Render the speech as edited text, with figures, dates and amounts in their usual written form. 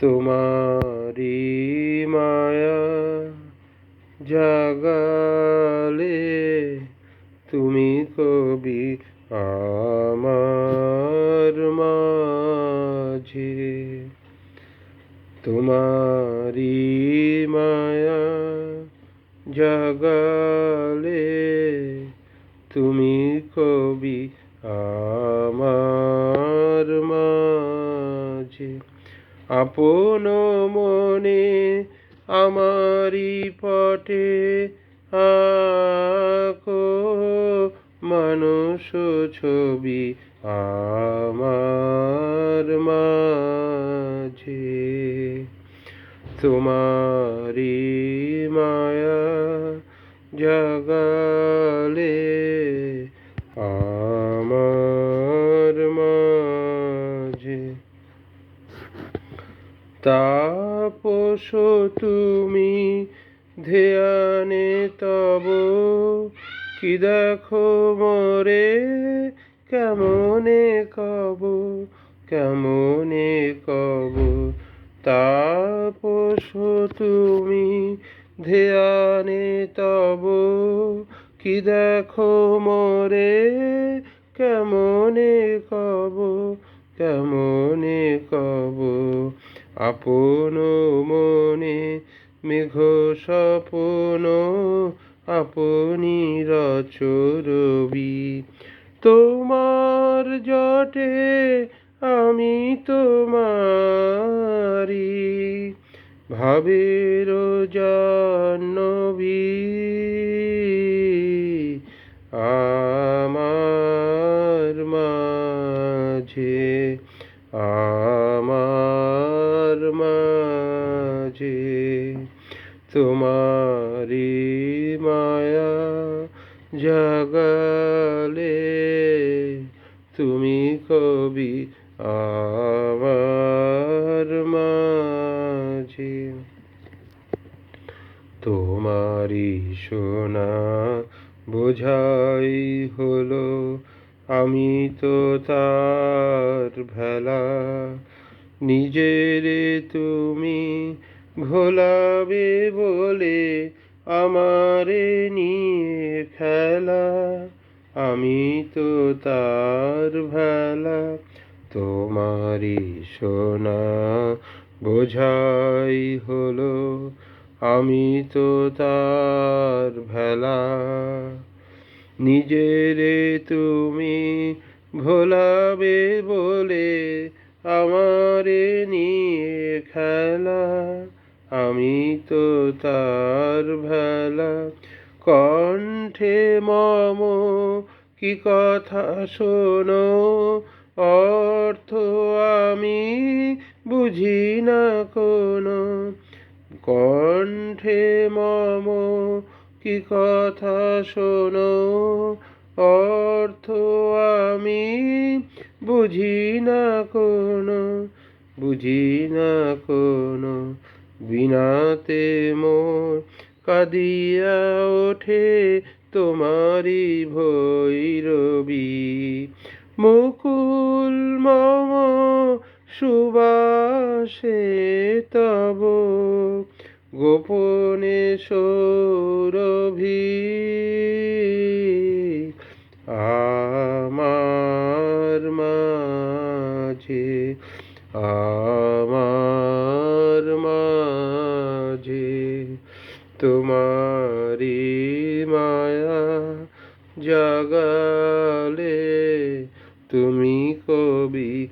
তোমারি মায়া জাগালে তুমি কবি আমার মাঝে। তোমারি মায়া জাগালে তুমি কবি আমার মাঝে। আপন মনে আমারি পটে আঁকো মানুষ ছবি আমার মাঝে। তোমারি মায়া জাগালে আমার মাঝে। তাপস তুমি ধ্যানে তব কি দেখো মোরে কেমনে কব কেমনে কব। তাপস তুমি ধ্যানে তব কি দেখো মোরে কেমনে কব কেমনে কব। আপন মনে মেঘ স্বপন আপনি রচরবি। তোমার জটে আমি তোমারি ভাবের জাহ্নবী। আমার মাঝে আমার মাঝে। তোমারি মায়া জাগালে তুমি কবি আমার মাঝে। তোমারি সোনা বোঝাই হলো আমি তো তার ভেলা। নিজেরে তুমি ভোলাবে বলে আমারে নিয়ে খেলা। আমি তো তার ভেলা। তোমারি সোনা বোঝাই হলো আমি তো তার ভেলা। নিজেরে তুমি ভোলাবে বলে আমারে নিয়ে খেলা। আমি তো তার ভেলা। কণ্ঠে মম কি কথা শোনো অর্থ আমি বুঝি না কোনো। কণ্ঠে মম কি কথা শোনো অর্থ আমি বুঝি না কোনো বুঝি না কোনো। বিনাতে মোর কাঁদিয়া ওঠে তোমারি ভৈরবী। মুকুল মম সুবাসে তব গোপনে সৌরভী। আমার মাঝে আমার মাঝে। তোমারি মায়া জাগালে তুমি কবি